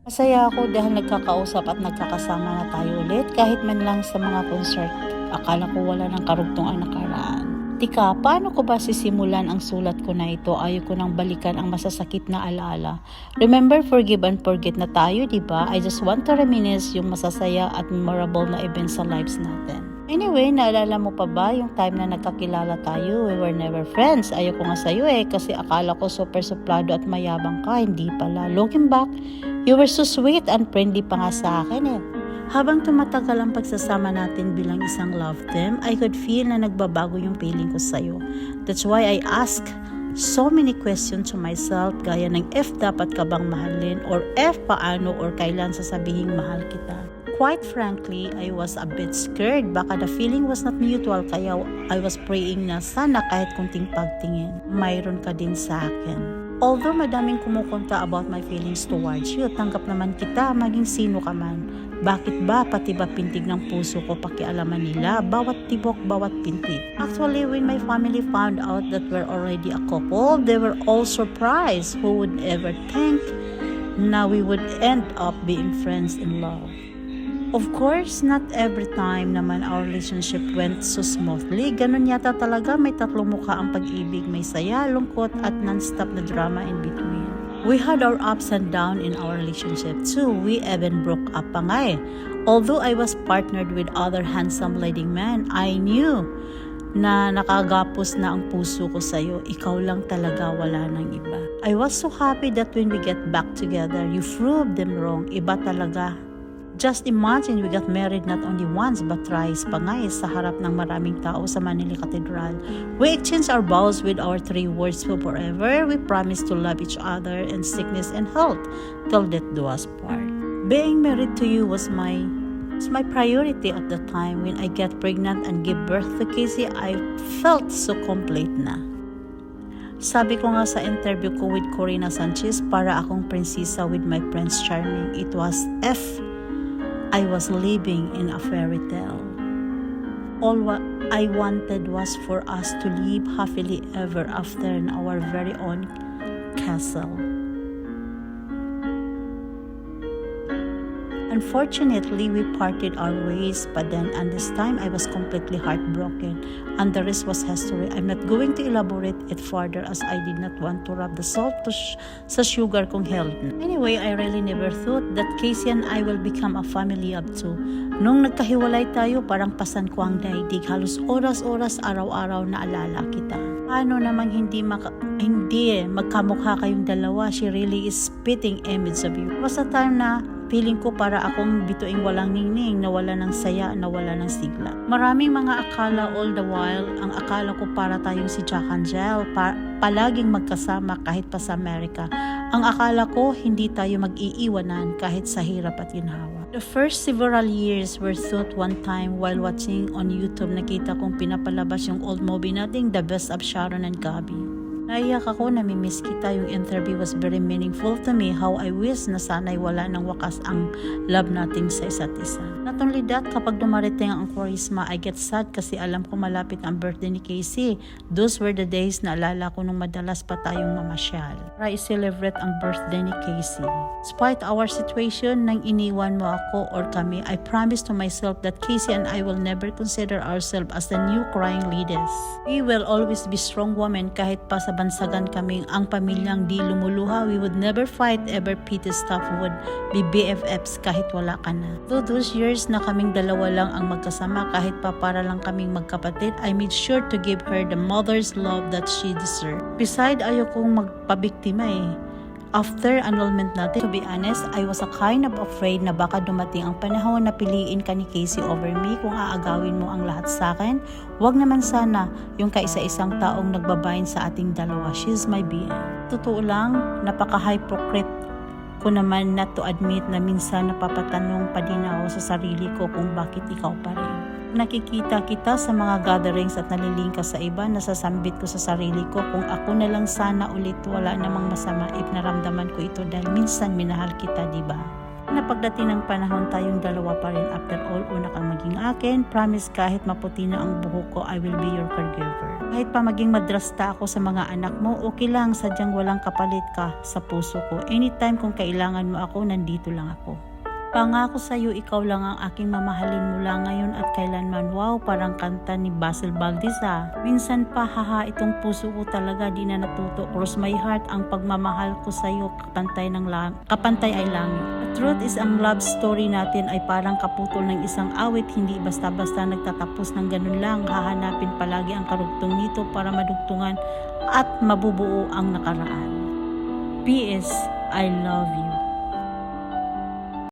Masaya ako dahil nagkakausap at nagkakasama na tayo ulit kahit man lang sa mga concert. Akala ko wala ng karugtong ang nakaraan. Tika, paano ko ba sisimulan ang sulat ko na ito? Ayaw ko nang balikan ang masasakit na alaala. Remember, forgive and forget na tayo, diba? I just want to reminisce yung masasaya at memorable na events sa lives natin. Anyway, naalala mo pa ba yung time na nagkakilala tayo? We were never friends. Ayaw ko nga sa'yo kasi akala ko super suplado at mayabang ka. Hindi pala. Looking back, you were so sweet and friendly pa nga sa akin. Habang tumatagal ang pagsasama natin bilang isang love team, I could feel na nagbabago yung feeling ko sa'yo. That's why I ask so many questions to myself gaya ng if dapat ka bang mahalin or if paano or kailan sasabihin mahal kita. Quite frankly, I was a bit scared. Baka the feeling was not mutual kaya I was praying na sana kahit kunting pagtingin, mayroon ka din sa akin. Although madaming kumukonta about my feelings towards you, tanggap naman kita maging sino ka man. Bakit ba pati ba pintig ng puso ko pakialaman nila? Bawat tibok, bawat pintig. Actually, when my family found out that we're already a couple, they were all surprised. Who would ever think na we would end up being friends in love? Of course, not every time naman our relationship went so smoothly. Ganun yata talaga, may tatlong mukha ang pag-ibig, may saya, lungkot at non-stop na drama in between. We had our ups and downs in our relationship too. We even broke up pa nga. Although I was partnered with other handsome leading men, I knew na nakagapos na ang puso ko sa'yo. Ikaw lang talaga, wala nang iba. I was so happy that when we get back together, you proved them wrong. Iba talaga. Just imagine we got married not only once but thrice pa nga sa harap ng maraming tao sa Manila Cathedral. We exchanged our vows with our 3 words for forever. We promised to love each other in sickness and health till death do us part. Being married to you was my priority at the time. When I get pregnant and give birth to Casey, I felt so complete na. Sabi ko nga sa interview ko with Corina Sanchez, para akong prinsesa with my Prince Charming. It was I was living in a fairy tale. All what I wanted was for us to live happily ever after in our very own castle. Unfortunately, we parted our ways, but then and this time I was completely heartbroken and the rest was history. I'm not going to elaborate it further as I did not want to rub the salt sa sugar kung held. Anyway, I really never thought that Casey and I will become a family of 2. Nung nagkahiwalay tayo, parang pasan ko ang daigdig. Halos oras-oras, araw-araw na alala kita. Paano namang hindi magkamukha kayong dalawa? She really is spitting image of you. Was a time na feeling ko para akong bituing walang ningning, nawala ng saya, nawala ng sigla. Maraming mga akala all the while, ang akala ko para tayong si Jack and Jill, palaging magkasama kahit pa sa Amerika. Ang akala ko hindi tayo mag-iiwanan kahit sa hirap at ginhawa. The first several years were thought one time while watching on YouTube, nakita kong pinapalabas yung old movie nating The Best of Sharon and Gabby. Naiyak ako, namimiss kita. Yung interview was very meaningful to me. How I wish na sana'y wala ng wakas ang love natin sa isa't isa. Not only that, kapag dumarating ang Quaresma, I get sad kasi alam ko malapit ang birthday ni Casey. Those were the days na alala ko nung madalas pa tayong mamasyal. Para i-celebrate ang birthday ni Casey. Despite our situation, nang iniwan mo ako or kami, I promise to myself that Casey and I will never consider ourselves as the new crying ladies. We will always be strong women kahit pa sa bansagan kaming ang pamilyang di lumuluha. We would never fight, ever pity stuff, would be BFFs kahit wala ka na. Though those years na kaming dalawa lang ang magkasama, kahit pa para lang kaming magkapatid, I made sure to give her the mother's love that she deserved. Beside, ayokong magpabiktima After annulment natin, to be honest, I was a kind of afraid na baka dumating ang panahon na piliin ka ni Casey over me. Kung aagawin mo ang lahat sa akin, wag naman sana yung kaisa-isang taong nagbabayin sa ating dalawa. She's my being. Totoo lang, napaka-hypocrite ko naman not to admit na minsan napapatanong pa din ako sa sarili ko kung bakit ikaw pa rin. Nakikita kita sa mga gatherings at nalilingka sa iba, nasasambit ko sa sarili ko kung ako na lang sana ulit, wala namang masama if naramdaman ko ito dahil minsan minahal kita, diba? Na pagdating ng panahon tayong dalawa pa rin after all, una kang maging akin, promise kahit maputi na ang buhok ko, I will be your caregiver. Kahit pa maging madrasta ako sa mga anak mo, okay lang, sadyang walang kapalit ka sa puso ko. Anytime kung kailangan mo ako, nandito lang ako. Pangako sa'yo, ikaw lang ang aking mamahalin mula ngayon at kailanman. Wow, parang kanta ni Basil Valdez ha. Minsan pa, haha, itong puso ko talaga di na natuto. Cross my heart, ang pagmamahal ko sa'yo, kapantay ay langit. The truth is, ang love story natin ay parang kaputol ng isang awit. Hindi basta-basta nagtatapos ng ganun lang. Hahanapin palagi ang karugtong nito para madugtungan at mabubuo ang nakaraan. P.S. I love you.